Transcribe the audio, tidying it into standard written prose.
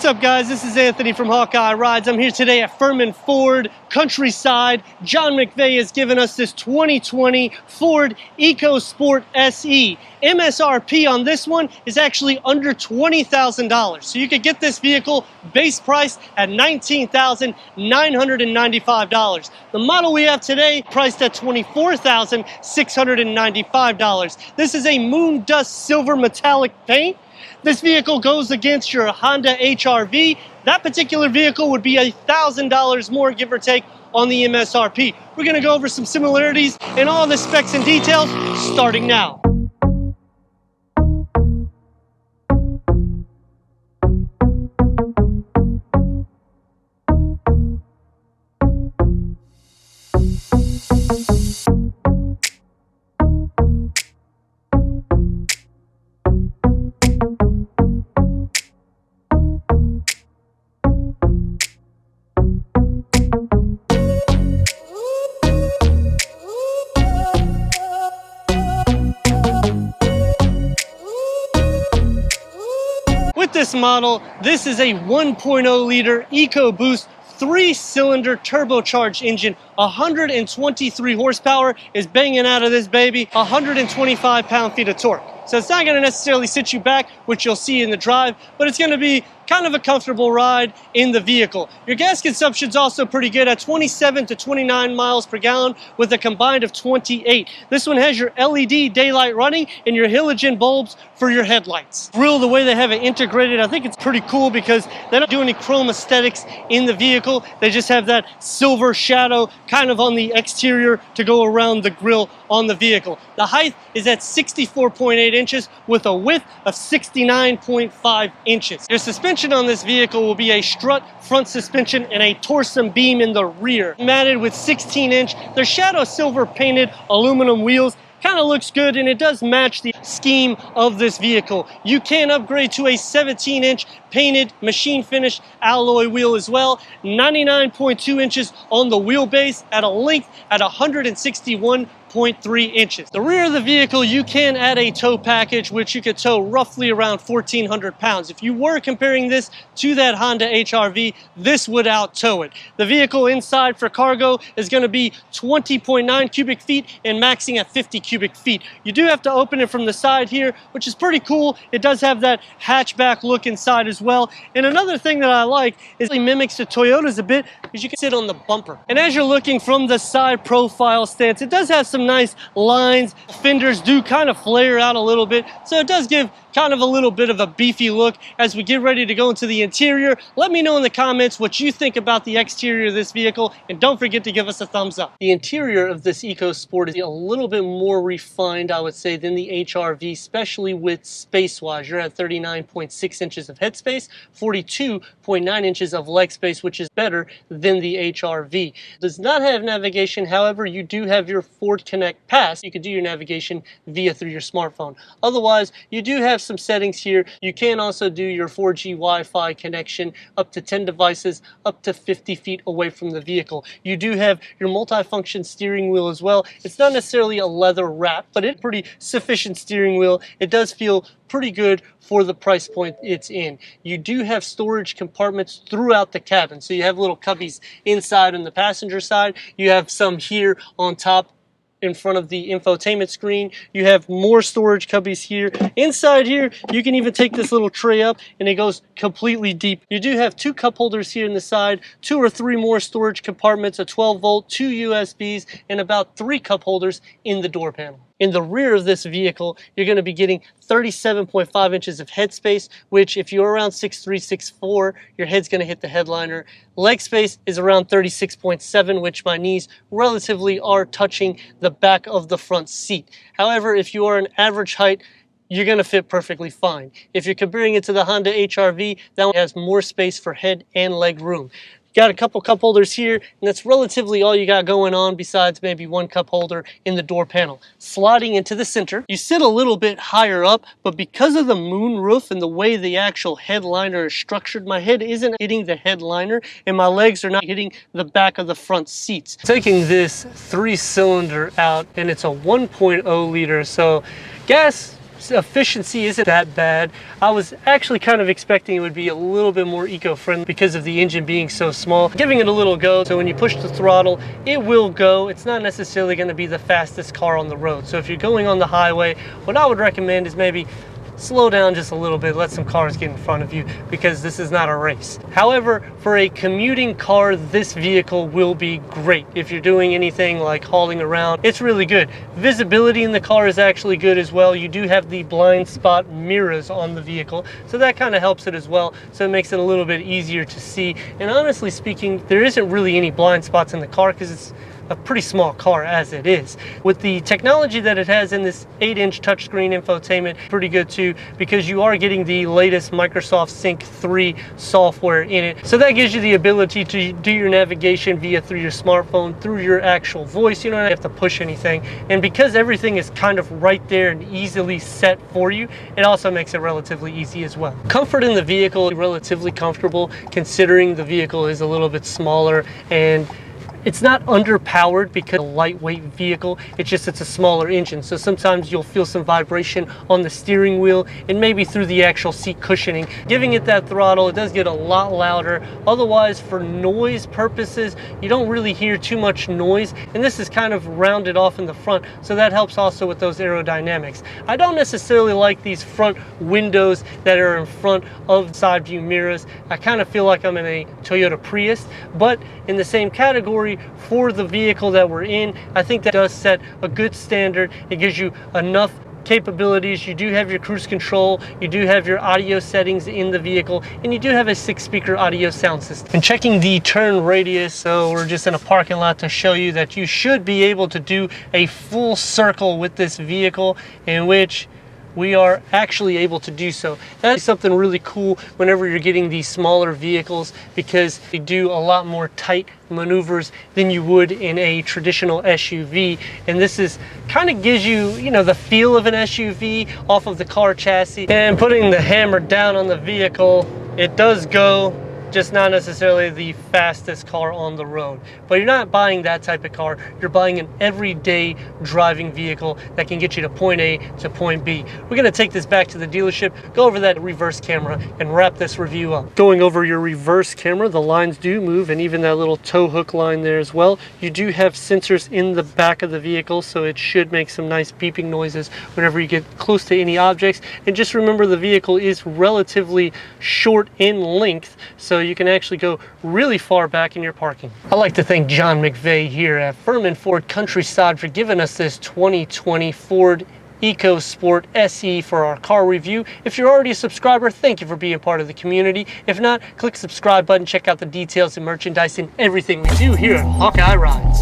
What's up, guys? This is Anthony from Hawkeye Rides. I'm here today at Furman Ford Countryside. John McVeigh has given us this 2020 Ford EcoSport SE. MSRP on this one is actually under $20,000. So you could get this vehicle base price at $19,995. The model we have today priced at $24,695. This is a moon dust silver metallic paint. This vehicle goes against your Honda HR-V. That particular vehicle would be $1,000 more, give or take, on the MSRP. We're going to go over some similarities and all the specs and details starting now. With this model, this is a 1.0 liter EcoBoost 3-cylinder turbocharged engine. 123 horsepower is banging out of this baby, 125 pound-feet of torque. So it's not going to necessarily sit you back, which you'll see in the drive, but it's going to be kind of a comfortable ride in the vehicle. Your gas consumption is also pretty good at 27 to 29 miles per gallon with a combined of 28. This one has your LED daylight running and your halogen bulbs for your headlights. Grill, the way they have it integrated, I think it's pretty cool because they don't do any chrome aesthetics in the vehicle. They just have that silver shadow kind of on the exterior to go around the grill on the vehicle. The height is at 64.8 inches with a width of 69.5 inches. Your suspension on this vehicle will be a strut front suspension and a torsion beam in the rear. Matted with 16-inch, they're shadow silver painted aluminum wheels. Kind of looks good, and it does match the scheme of this vehicle. You can upgrade to a 17-inch painted machine finished alloy wheel as well. 99.2 inches on the wheelbase at a length at 161.3 inches. The rear of the vehicle, you can add a tow package, which you could tow roughly around 1,400 pounds. If you were comparing this to that Honda HR-V, this would out-tow it. The vehicle inside for cargo is going to be 20.9 cubic feet and maxing at 50 cubic feet. You do have to open it from the side here, which is pretty cool. It does have that hatchback look inside as well. And another thing that I like is it mimics the Toyotas a bit because you can sit on the bumper. And as you're looking from the side profile stance, it does have some nice lines. Fenders do kind of flare out a little bit, so it does give kind of a little bit of a beefy look. As we get ready to go into the interior, let me know in the comments what you think about the exterior of this vehicle, and don't forget to give us a thumbs up. The interior of this EcoSport is a little bit more refined, I would say, than the HR-V, especially with space-wise. You're at 39.6 inches of headspace, 42.9 inches of leg space, which is better than the HR-V. Does not have navigation, however, you do have your Ford Connect Pass. You can do your navigation through your smartphone. Otherwise, you do have some settings here. You can also do your 4G Wi-Fi connection up to 10 devices up to 50 feet away from the vehicle. You do have your multi-function steering wheel as well. It's not necessarily a leather wrap, but it's a pretty sufficient steering wheel. It does feel pretty good for the price point it's in. You do have storage compartments throughout the cabin. So you have little cubbies inside on the passenger side. You have some here on top in front of the infotainment screen. You have more storage cubbies here. Inside here, you can even take this little tray up and it goes completely deep. You do have 2 cup holders here in the side, 2 or 3 more storage compartments, a 12 volt, 2 USBs, and about 3 cup holders in the door panel. In the rear of this vehicle, you're going to be getting 37.5 inches of headspace, which if you're around 6'3", 6'4", your head's going to hit the headliner. Leg space is around 36.7, which my knees relatively are touching the back of the front seat. However, if you are an average height, you're going to fit perfectly fine. If you're comparing it to the Honda HR-V, that one has more space for head and leg room. Got a couple cup holders here, and that's relatively all you got going on besides maybe 1 cup holder in the door panel. Sliding into the center, you sit a little bit higher up, but because of the moon roof and the way the actual headliner is structured, my head isn't hitting the headliner and my legs are not hitting the back of the front seats. Taking this 3-cylinder out, and it's a 1.0 liter, so gas efficiency isn't that bad. I was actually kind of expecting it would be a little bit more eco-friendly because of the engine being so small. Giving it a little go, so when you push the throttle, it will go. It's not necessarily going to be the fastest car on the road. So if you're going on the highway, what I would recommend is maybe slow down just a little bit, let some cars get in front of you, because this is not a race. However, for a commuting car, this vehicle will be great. If you're doing anything like hauling around, it's really good. Visibility in the car is actually good as well. You do have the blind spot mirrors on the vehicle, so that kind of helps it as well. So it makes it a little bit easier to see. And honestly speaking, there isn't really any blind spots in the car because it's a pretty small car as it is. With the technology that it has in this 8-inch touchscreen infotainment, pretty good too, because you are getting the latest Microsoft Sync 3 software in it. So that gives you the ability to do your navigation through your smartphone, through your actual voice. You don't have to push anything. And because everything is kind of right there and easily set for you, it also makes it relatively easy as well. Comfort in the vehicle is relatively comfortable, considering the vehicle is a little bit smaller, and it's not underpowered because it's a lightweight vehicle. It's a smaller engine. So sometimes you'll feel some vibration on the steering wheel and maybe through the actual seat cushioning. Giving it that throttle, it does get a lot louder. Otherwise, for noise purposes, you don't really hear too much noise. And this is kind of rounded off in the front, so that helps also with those aerodynamics. I don't necessarily like these front windows that are in front of side view mirrors. I kind of feel like I'm in a Toyota Prius, but in the same category, for the vehicle that we're in, I think that does set a good standard. It gives you enough capabilities. You do have your cruise control, you do have your audio settings in the vehicle, and you do have a 6-speaker audio sound system. And checking the turn radius, so we're just in a parking lot to show you that you should be able to do a full circle with this vehicle, in which we are actually able to do so. That's something really cool whenever you're getting these smaller vehicles, because they do a lot more tight maneuvers than you would in a traditional SUV. And this is kind of gives you, the feel of an SUV off of the car chassis. And putting the hammer down on the vehicle, it does go, just not necessarily the fastest car on the road. But you're not buying that type of car. You're buying an everyday driving vehicle that can get you to point A to point B. We're gonna take this back to the dealership, go over that reverse camera, and wrap this review up. Going over your reverse camera, the lines do move, and even that little tow hook line there as well. You do have sensors in the back of the vehicle, so it should make some nice beeping noises whenever you get close to any objects. And just remember, the vehicle is relatively short in length, so you can actually go really far back in your parking. I'd like to thank John McVeigh here at Furman Ford Countryside for giving us this 2020 Ford EcoSport SE for our car review. If you're already a subscriber, thank you for being part of the community. If not, click the subscribe button, check out the details and merchandise and everything we do here at Hawkeye Rides.